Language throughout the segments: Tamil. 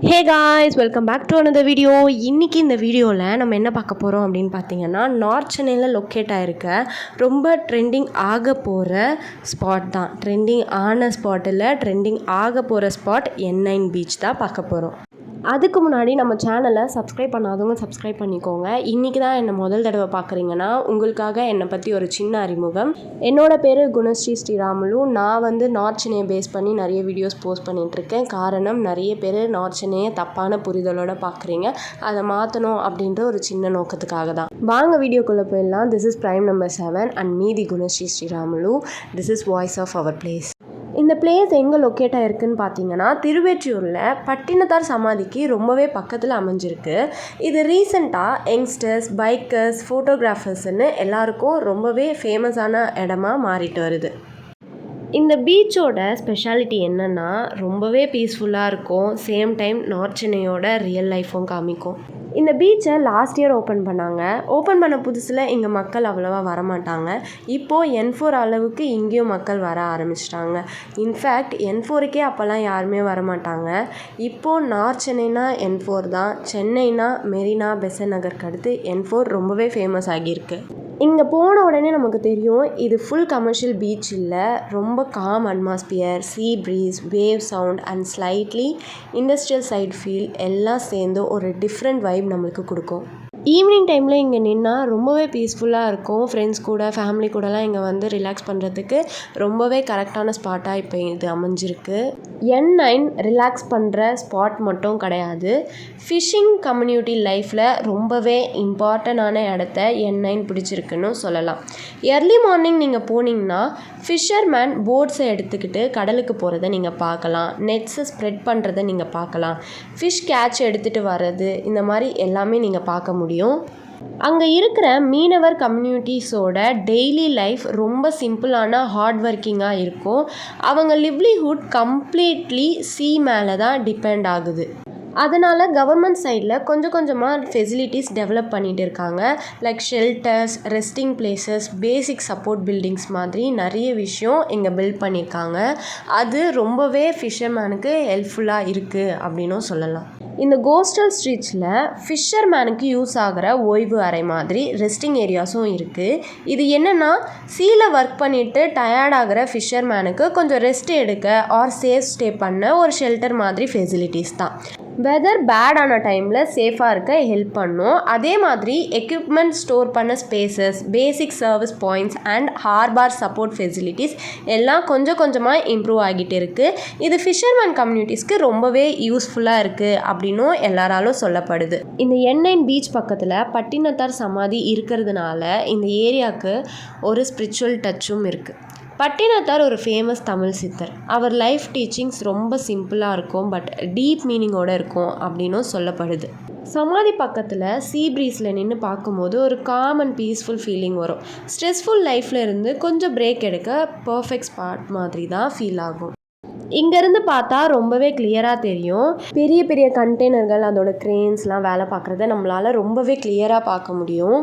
Hey guys, welcome back to another video. இன்றைக்கி இந்த வீடியோவில் நம்ம என்ன பார்க்க போகிறோம் அப்படின்னு பார்த்தீங்கன்னா, நார்த் சென்னையில் லொக்கேட் ஆகிருக்க ரொம்ப ட்ரெண்டிங் ஆக போகிற ஸ்பாட் தான். ட்ரெண்டிங் ஆன ஸ்பாட்டில் ட்ரெண்டிங் ஆக போகிற ஸ்பாட் N9 பீச் தான் பார்க்க போகிறோம். அதுக்கு முன்னாடி நம்ம சேனலை சப்ஸ்கிரைப் பண்ணாதவங்க சப்ஸ்கிரைப் பண்ணிக்கோங்க. இன்றைக்கி தான் என்னை முதல் தடவை பார்க்குறீங்கன்னா உங்களுக்காக என்னை பற்றி ஒரு சின்ன அறிமுகம். என்னோடய பேர் குணஸ்ரீ ஸ்ரீராமுலு. நான் நார்த் சென்னையை பேஸ் பண்ணி நிறைய வீடியோஸ் போஸ்ட் பண்ணிகிட்ருக்கேன். காரணம், நிறைய பேர் நார்த் சென்னையை தப்பான புரிதலோடு பார்க்குறீங்க. அதை மாற்றணும் அப்படின்ற ஒரு சின்ன நோக்கத்துக்காக தான். வாங்க வீடியோக்குள்ளே போயிடலாம். This is prime number 7 and மீதி Gunasri Sriramulu. This is voice of our place. இந்த பிளேஸ் எங்கே லொக்கேட் ஆகிருக்குன்னு பார்த்தீங்கன்னா, திருவெற்றியூரில் பட்டினத்தார் சமாதிக்கு ரொம்பவே பக்கத்தில் அமைஞ்சிருக்கு. இது ரீசெண்டாக யங்ஸ்டர்ஸ், பைக்கர்ஸ், ஃபோட்டோகிராஃபர்ஸ்ன்னு எல்லாருக்கும் ரொம்பவே ஃபேமஸான இடமா மாறிட்டு வருது. இந்த பீச்சோட ஸ்பெஷாலிட்டி என்னென்னா, ரொம்பவே பீஸ்ஃபுல்லாக இருக்கும். சேம் டைம் நார்த் சென்னையோட ரியல் லைஃப்பும் காமிக்கும். இந்த பீச்சை லாஸ்ட் இயர் ஓப்பன் பண்ணாங்க. ஓப்பன் பண்ண புதுசில் இங்கே மக்கள் அவ்வளோவா வரமாட்டாங்க. இப்போது N4 அளவுக்கு இங்கேயும் மக்கள் வர ஆரம்பிச்சிட்டாங்க. இன்ஃபேக்ட் N4க்கே அப்போல்லாம் யாருமே வரமாட்டாங்க. இப்போது நார்த் சென்னைனா N4 தான். சென்னைனா மெரினா, பெசன்ட் நகருக்கு அடுத்து N4 ரொம்பவே ஃபேமஸ் ஆகியிருக்கு. இங்கே போன உடனே நமக்கு தெரியும், இது ஃபுல் கமர்ஷியல் பீச் இல்லை. ரொம்ப calm atmosphere, sea breeze, wave sound and slightly industrial side feel எல்லாம் சேர்ந்து ஒரு டிஃப்ரெண்ட் வைப் நம்மளுக்கு கொடுக்கும். ஈவினிங் டைமில் இங்கே நின்னால் ரொம்பவே பீஸ்ஃபுல்லாக இருக்கும். ஃப்ரெண்ட்ஸ் கூட, ஃபேமிலி கூடலாம் இங்கே ரிலாக்ஸ் பண்ணுறதுக்கு ரொம்பவே கரெக்டான ஸ்பாட்டாக இப்போ இது அமைஞ்சிருக்கு. N9 ரிலாக்ஸ் பண்ணுற ஸ்பாட் மட்டும் கிடையாது, ஃபிஷ்ஷிங் கம்யூனிட்டி லைஃப்பில் ரொம்பவே இம்பார்ட்டண்டான இடத்த N9 பிடிச்சிருக்குன்னு சொல்லலாம். எர்லி மார்னிங் நீங்கள் போனீங்கன்னா ஃபிஷர்மேன் போட்ஸை எடுத்துக்கிட்டு கடலுக்கு போகிறத நீங்கள் பார்க்கலாம். நெட்ஸை ஸ்ப்ரெட் பண்ணுறதை நீங்கள் பார்க்கலாம். ஃபிஷ் கேட்ச் எடுத்துகிட்டு வர்றது, இந்த மாதிரி எல்லாமே நீங்கள் பார்க்க முடியும். அங்கே இருக்கிற மீனவர் கம்யூனிட்டிஸோட டெய்லி லைஃப் ரொம்ப சிம்பிளான ஹார்ட் ஒர்க்கிங்காக இருக்கும். அவங்க லிவ்லிஹுட் கம்ப்ளீட்லி சீ மேலே தான் டிபெண்ட் ஆகுது. அதனால் கவர்மெண்ட் சைடில் கொஞ்சம் கொஞ்சமாக ஃபெசிலிட்டிஸ் டெவலப் பண்ணிகிட்டு இருக்காங்க. லைக் ஷெல்டர்ஸ், ரெஸ்டிங் பிளேசஸ், பேசிக் சப்போர்ட் பில்டிங்ஸ் மாதிரி நிறைய விஷயம் இங்கே பில்ட் பண்ணியிருக்காங்க. அது ரொம்பவே ஃபிஷர்மேனுக்கு ஹெல்ப்ஃபுல்லாக இருக்குது அப்படின்னும் சொல்லலாம். இந்த கோஸ்டல் ஸ்ட்ரீட்ஸில் ஃபிஷர்மேனுக்கு யூஸ் ஆகிற ஓய்வு அறை மாதிரி ரெஸ்டிங் ஏரியாஸும் இருக்குது. இது என்னென்னா, சீல ஒர்க் பண்ணிவிட்டு டயர்டாகிற ஃபிஷர்மேனுக்கு கொஞ்சம் ரெஸ்ட் எடுக்க ஆர் சேஃப் ஸ்டே பண்ண ஒரு ஷெல்டர் மாதிரி ஃபெசிலிட்டிஸ் தான். வெதர் பேடான டைமில் சேஃபாக இருக்க ஹெல்ப் பண்ணும். அதே மாதிரி எக்யூப்மெண்ட் ஸ்டோர் பண்ண spaces, basic service points and harbour support facilities எல்லாம் கொஞ்சம் கொஞ்சமாக இம்ப்ரூவ் ஆகிட்டு இருக்குது. இது ஃபிஷர்மேன் கம்யூனிட்டிஸ்க்கு ரொம்பவே யூஸ்ஃபுல்லாக இருக்குது அப்படின்னும் எல்லாராலும் சொல்லப்படுது. இந்த N9 பீச் பக்கத்தில் பட்டினத்தார் சமாதி இருக்கிறதுனால இந்த ஏரியாவுக்கு ஒரு ஸ்பிரிச்சுவல் டச்சும் இருக்குது. பட்டினத்தார் ஒரு ஃபேமஸ் தமிழ் சித்தர். அவர் லைஃப் டீச்சிங்ஸ் ரொம்ப சிம்பிளாக இருக்கும், பட் டீப் மீனிங்கோடு இருக்கும் அப்படின்னும் சொல்லப்படுது. சமாதி பக்கத்தில் சீ ப்ரீஸில் நின்று பார்க்கும்போது ஒரு காம் அண்ட் பீஸ்ஃபுல் ஃபீலிங் வரும். ஸ்ட்ரெஸ்ஃபுல் லைஃப்பில் இருந்து கொஞ்சம் பிரேக் எடுக்க பர்ஃபெக்ட் ஸ்பாட் மாதிரி தான் ஃபீல் ஆகும். இங்கேருந்து பார்த்தா ரொம்பவே கிளியராக தெரியும். பெரிய பெரிய கண்டெய்னர்கள், அதோட க்ரேன்ஸ்லாம் வேலை பார்க்குறத நம்மளால் ரொம்பவே கிளியராக பார்க்க முடியும்.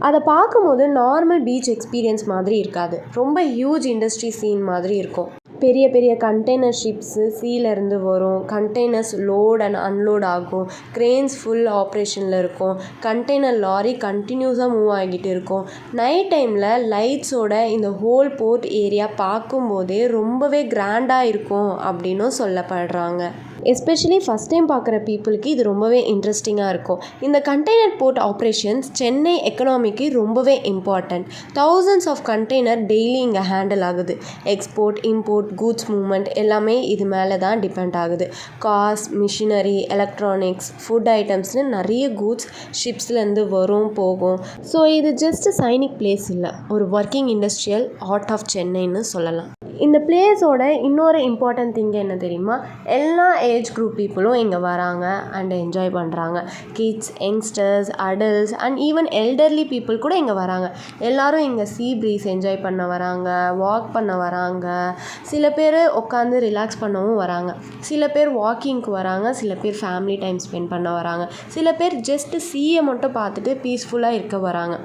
அதை பார்க்கும்போது நார்மல் பீச் எக்ஸ்பீரியன்ஸ் மாதிரி இருக்காது. ரொம்ப ஹியூஜ் இண்டஸ்ட்ரி சீன் மாதிரி இருக்கும். பெரிய பெரிய கண்டெய்னர் ஷிப்ஸு சீலேருந்து வரும். கண்டெய்னர்ஸ் லோட் அண்ட் அன்லோட் ஆகும். க்ரேன்ஸ் ஃபுல் ஆப்ரேஷனில் இருக்கும். கண்டெய்னர் லாரி கண்டினியூஸாக மூவ் ஆகிட்டு இருக்கும். நைட் டைமில் லைட்ஸோட இந்த ஹோல் போர்ட் ஏரியா பார்க்கும்போதே ரொம்பவே கிராண்டாக இருக்கும் அப்படின்னும் சொல்லப்படுறாங்க. எஸ்பெஷலி ஃபஸ்ட் டைம் பார்க்குற பீப்புளுக்கு இது ரொம்பவே இன்ட்ரெஸ்டிங்காக இருக்கும். இந்த கண்டெய்னர் போர்ட் ஆப்ரேஷன்ஸ் சென்னை எக்கனாமிக்கு ரொம்பவே important. Thousands of container daily இங்கே ஹேண்டில் ஆகுது. எக்ஸ்போர்ட், இம்போர்ட், கூட்ஸ் மூவ்மெண்ட் எல்லாமே இது மேலே தான் டிபெண்ட் ஆகுது. கார்ஸ், மிஷினரி, எலக்ட்ரானிக்ஸ், ஃபுட் ஐட்டம்ஸ்னு நிறைய கூட்ஸ் ஷிப்ஸ்லேருந்து வரும் போகும். ஸோ இது ஜஸ்ட் சைனிக் பிளேஸ் இல்லை, ஒரு ஒர்க்கிங் இண்டஸ்ட்ரியல் ஹார்ட் ஆஃப் சென்னைன்னு சொல்லலாம். இந்த பிளேஸோட இன்னொரு இம்பார்ட்டன்ட் திங் என்ன தெரியுமா? எல்லா ஏஜ் குரூப் பீப்புளும் இங்கே வராங்க அண்ட் என்ஜாய் பண்ணுறாங்க. Kids, youngsters, adults and even elderly people கூட இங்கே வராங்க. எல்லோரும் இங்கே சீ ப்ரீஸ் என்ஜாய் பண்ண வராங்க, வாக் பண்ண வராங்க. சில பேர் உட்காந்து ரிலாக்ஸ் பண்ணவும் வராங்க. சில பேர் வாக்கிங்க்கு வராங்க. சில பேர் ஃபேமிலி டைம் ஸ்பெண்ட் பண்ண வராங்க. சில பேர் ஜஸ்ட்டு சீயை மட்டும் பார்த்துட்டு பீஸ்ஃபுல்லாக இருக்க வராங்க.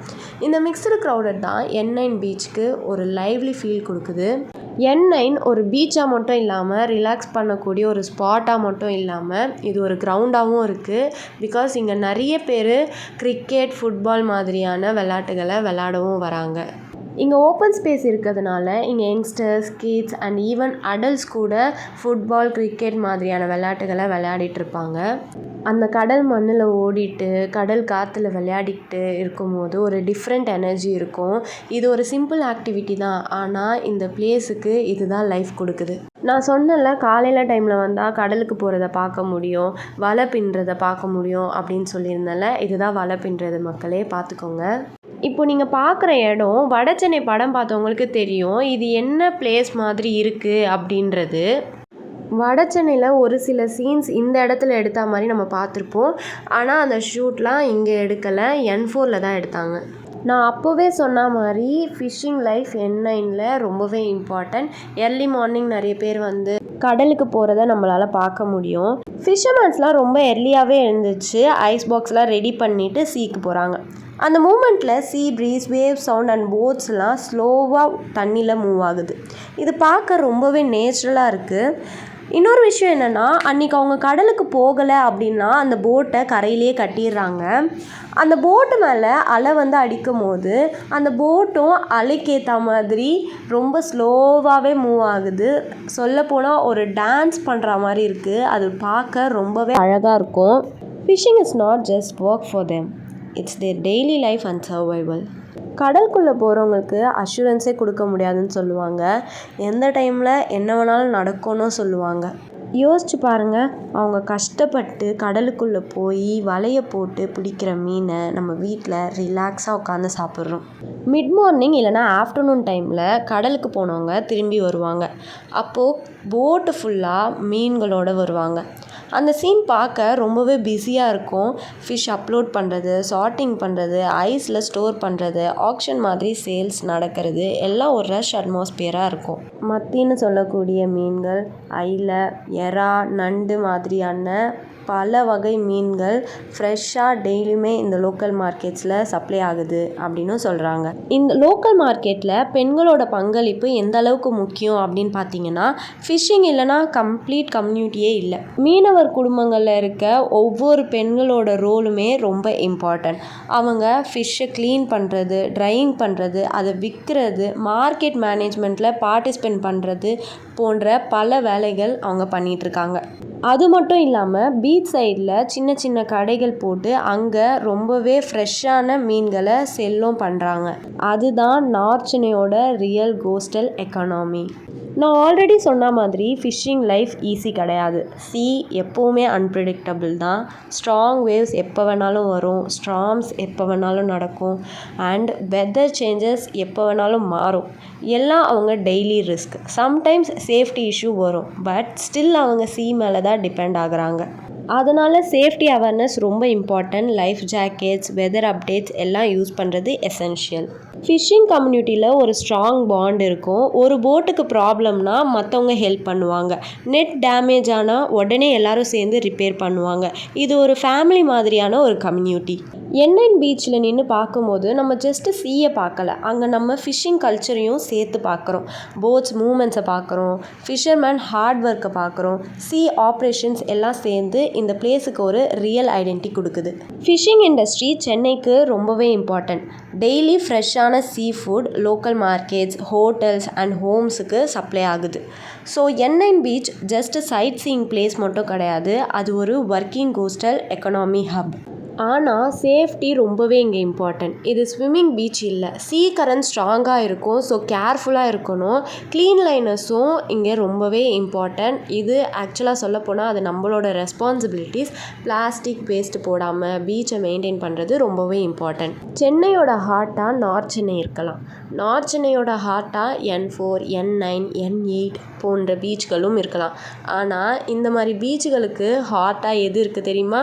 இந்த மிக்ஸ்டு க்ரௌடட் தான் N9 பீச்சுக்கு ஒரு லைவ்லி ஃபீல் கொடுக்குது. N9 ஒரு பீச்சாக மட்டும் இல்லாமல் ரிலாக்ஸ் பண்ணக்கூடிய ஒரு ஸ்பாட்டாக மட்டும் இல்லாமல் இது ஒரு கிரவுண்டாகவும் இருக்குது. பிகாஸ் இங்கே நிறைய பேர் கிரிக்கெட், ஃபுட்பால் மாதிரியான விளையாட்டுகளை விளையாடவும் வராங்க. இங்கே ஓப்பன் ஸ்பேஸ் இருக்கிறதுனால இங்கே youngsters, kids and even adults கூட ஃபுட்பால், கிரிக்கெட் மாதிரியான விளையாட்டுகளை விளையாடிட்டுருப்பாங்க. அந்த கடல் மண்ணில் ஓடிட்டு கடல் காற்றுல விளையாடிக்கிட்டு இருக்கும்போது ஒரு டிஃப்ரெண்ட் எனர்ஜி இருக்கும். இது ஒரு சிம்பிள் ஆக்டிவிட்டி தான், ஆனால் இந்த பிளேஸுக்கு இதுதான் லைஃப் கொடுக்குது. நான் சொன்னல காலையில் டைமில் வந்தால் கடலுக்கு போகிறத பார்க்க முடியும், வலை பின்னுறதை பார்க்க முடியும் அப்படின்னு சொல்லியிருந்தேன்ல, இதுதான் வலை பின்னுறது மக்களே, பார்த்துக்கோங்க. இப்போ நீங்கள் பார்க்குற இடம் வடசென்னை படம் பார்த்தவங்களுக்கு தெரியும் இது என்ன பிளேஸ் மாதிரி இருக்குது அப்படின்றது. வடசென்னையில் ஒரு சில சீன்ஸ் இந்த இடத்துல எடுத்த மாதிரி நம்ம பார்த்துருப்போம். ஆனால் அந்த ஷூட்லாம் இங்கே எடுக்கலை, N4 தான் எடுத்தாங்க. நான் அப்போவே சொன்ன மாதிரி ஃபிஷ்ஷிங் லைஃப் N9 ரொம்பவே இம்பார்ட்டன்ட். எர்லி மார்னிங் நிறைய பேர் வந்து கடலுக்கு போகிறத நம்மளால் பார்க்க முடியும். ஃபிஷர்மேன்ஸ்லாம் ரொம்ப எர்லியாகவே எழுந்துச்சு ஐஸ் பாக்ஸ்லாம் ரெடி பண்ணிவிட்டு சீக்கு போகிறாங்க. அந்த மூமெண்ட்டில் sea breeze, wave sound and போட்ஸ்லாம் ஸ்லோவாக தண்ணியில் மூவ் ஆகுது. இது பார்க்க ரொம்பவே நேச்சுரலாக இருக்குது. இன்னொரு விஷயம் என்னென்னா, அன்றைக்கி அவங்க கடலுக்கு போகலை அப்படின்னா அந்த போட்டை கரையிலேயே கட்டிடுறாங்க. அந்த போட்டு மேலே அலை வந்து அடிக்கும் போது அந்த போட்டும் அலைக்கேற்ற மாதிரி ரொம்ப ஸ்லோவாகவே மூவ் ஆகுது. சொல்லப்போனால் ஒரு டான்ஸ் பண்ணுற மாதிரி இருக்குது. அது பார்க்க ரொம்பவே அழகாக இருக்கும். Fishing is not just work for them, it's their daily life and survival. கடலுக்குள்ளே போகிறவங்களுக்கு அஷூரன்ஸே கொடுக்க முடியாதுன்னு சொல்லுவாங்க. எந்த டைமில் என்ன வேணாலும் நடக்கும்னு சொல்லுவாங்க. யோசிச்சு பாருங்கள், அவங்க கஷ்டப்பட்டு கடலுக்குள்ளே போய் வலையை போட்டு பிடிக்கிற மீனை நம்ம வீட்டில் ரிலாக்ஸாக உட்காந்து சாப்பிட்றோம். மிட் மார்னிங் இல்லைனா ஆஃப்டர்நூன் டைமில் கடலுக்கு போனவங்க திரும்பி வருவாங்க. அப்போது போட்டு ஃபுல்லாக மீன்களோடு வருவாங்க. அந்த சீன் பார்க்க ரொம்பவே பிஸியாக இருக்கும். ஃபிஷ் அப்லோட் பண்ணுறது, சார்ட்டிங் பண்ணுறது, ஐஸில் ஸ்டோர் பண்ணுறது, ஆக்ஷன் மாதிரி சேல்ஸ் நடக்கிறது எல்லாம் ஒரு ரஷ் அட்மாஸ்பியராக இருக்கும். மத்தின்னு சொல்லக்கூடிய மீன்கள், ஐல, எறா, நண்டு மாதிரியான பல வகை மீன்கள் ஃப்ரெஷ்ஷாக டெய்லியுமே இந்த லோக்கல் மார்க்கெட்ஸில் சப்ளை ஆகுது அப்படின்னு சொல்கிறாங்க. இந்த லோக்கல் மார்க்கெட்டில் பெண்களோட பங்களிப்பு எந்த அளவுக்கு முக்கியம் அப்படின்னு பார்த்தீங்கன்னா, ஃபிஷ்ஷிங் இல்லைனா கம்ப்ளீட் கம்யூனிட்டியே இல்லை. மீனவர் குடும்பங்களில் இருக்க ஒவ்வொரு பெண்களோட ரோலுமே ரொம்ப இம்பார்ட்டன்ட். அவங்க ஃபிஷ்ஷை க்ளீன் பண்ணுறது, ட்ரையிங் பண்ணுறது, அதை விற்கிறது, மார்க்கெட் மேனேஜ்மெண்ட்டில் பார்ட்டிசிபேட் பண்ணுறது போன்ற பல வேலைகள் அவங்க பண்ணிகிட்ருக்காங்க. அது மட்டும் இல்லாமல் பீச் சைடில் சின்ன சின்ன கடைகள் போட்டு அங்கே ரொம்பவே ஃப்ரெஷ்ஷான மீன்களை செல்லும் பண்ணுறாங்க. அதுதான் நார்த் சென்னையோட ரியல் கோஸ்டல் எக்கானமி. நான் ஆல்ரெடி சொன்ன மாதிரி ஃபிஷ்ஷிங் லைஃப் ஈஸி கிடையாது. சீ எப்போவுமே அன்பிரடிக்டபிள் தான். ஸ்ட்ராங் வேவ்ஸ் எப்போ வேணாலும் வரும், ஸ்டார்ம்ஸ் எப்போ வேணாலும் நடக்கும், அண்ட் வெதர் சேஞ்சஸ் எப்போ வேணாலும் மாறும். எல்லாம் அவங்க daily risk. Sometimes safety issue வரும், பட் ஸ்டில் அவங்க சீ மேலே தான் டிபெண்ட் ஆகுறாங்க. அதனால் சேஃப்டி அவேர்னஸ் ரொம்ப important. Life jackets, weather updates எல்லாம் யூஸ் பண்ணுறது எசென்ஷியல். ஃபிஷ்ஷிங் கம்யூனிட்டியில் ஒரு ஸ்ட்ராங் பாண்ட் இருக்கும். ஒரு போட்டுக்கு ப்ராப்ளம்னா மற்றவங்க ஹெல்ப் பண்ணுவாங்க. நெட் டேமேஜ் ஆனால் உடனே எல்லாரும் சேர்ந்து ரிப்பேர் பண்ணுவாங்க. இது ஒரு ஃபேமிலி மாதிரியான ஒரு கம்யூனிட்டி. N9 பீச்சில் நின்று பார்க்கும்போது நம்ம ஜஸ்ட்டு சீயை பார்க்கல, அங்கே நம்ம ஃபிஷ்ஷிங் கல்ச்சரையும் சேர்த்து பார்க்குறோம். போட்ஸ் மூமெண்ட்ஸை பார்க்குறோம், ஃபிஷர்மேன் ஹார்ட் ஒர்க்கை பார்க்குறோம். சீ ஆப்ரேஷன்ஸ் எல்லாம் சேர்ந்து இந்த பிளேஸுக்கு ஒரு ரியல் ஐடென்டிட்டி கொடுக்குது. ஃபிஷ்ஷிங் இண்டஸ்ட்ரி சென்னைக்கு ரொம்பவே இம்பார்ட்டன்ட். டெய்லி ஃப்ரெஷ்ஷான seafood local markets, hotels and ஹோம்ஸுக்கு சப்ளை ஆகுது. So N9 beach just sightseeing place மட்டும் கிடையாது, அது ஒரு ஒர்க்கிங் கோஸ்டல் எக்கனாமி ஹப். ஆனால் சேஃப்டி ரொம்பவே இங்கே இம்பார்ட்டன்ட். இது ஸ்விம்மிங் பீச் இல்லை, சீ கரண்ட் ஸ்ட்ராங்காக இருக்கும். ஸோ கேர்ஃபுல்லாக இருக்கணும். க்ளீன் லைனஸும் இங்கே ரொம்பவே இம்பார்ட்டன்ட். இது ஆக்சுவலாக சொல்லப்போனால் அது நம்மளோட ரெஸ்பான்சிபிலிட்டிஸ். பிளாஸ்டிக் வேஸ்ட் போடாமல் பீச்சை மெயின்டைன் பண்ணுறது ரொம்பவே இம்பார்ட்டன்ட். சென்னையோட ஹார்ட்டாக நார்த் சென்னை இருக்கலாம். நார்த் சென்னையோட ஹார்ட்டாக N4, N9, N8 போன்ற பீச்களும் இருக்கலாம். ஆனால் இந்த மாதிரி பீச்சுகளுக்கு ஹார்ட்டாக எது இருக்குது தெரியுமா?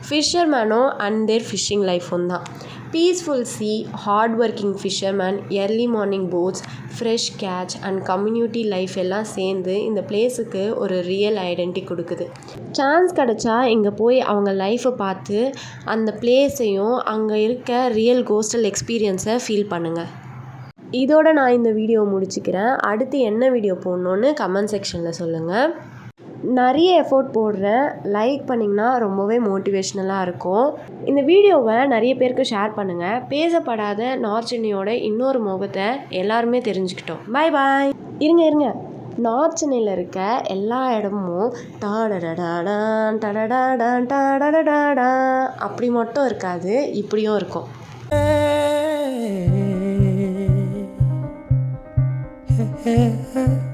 ஃபிஷர்மேனும் அண்ட் தேர் ஃபிஷ்ஷிங் லைஃப்பும் தான். Peaceful sea, hard working fishermen, early morning boats, fresh catch and community life எல்லாம் சேர்ந்து இந்த பிளேஸுக்கு ஒரு ரியல் ஐடென்டிட்டி கொடுக்குது. சான்ஸ் கிடச்சா இங்கே போய் அவங்க லைஃப்பை பார்த்து அந்த பிளேஸையும் அங்கே இருக்க ரியல் கோஸ்டல் எக்ஸ்பீரியன்ஸை ஃபீல் பண்ணுங்கள். இதோட நான் இந்த வீடியோ முடிச்சுக்கிறேன். அடுத்து என்ன வீடியோ போடணுன்னு கமெண்ட் செக்ஷனில் சொல்லுங்கள். நிறைய எஃபோர்ட் போடுறேன். லைக் பண்ணிங்கன்னா ரொம்பவே மோட்டிவேஷ்னலாக இருக்கும். இந்த வீடியோவை நிறைய பேருக்கு ஷேர் பண்ணுங்கள். பேசப்படாத நார்த் சென்னையோட இன்னொரு முகத்தை எல்லாருமே தெரிஞ்சுக்கிட்டோம். பாய் பாய். இருங்க நார்த் சென்னையில் இருக்க எல்லா இடமும் டாடடாடான் டடடாடான் டாடடாடா அப்படி மட்டும் இருக்காது, இப்படியும் இருக்கும். Hey, hey, hey.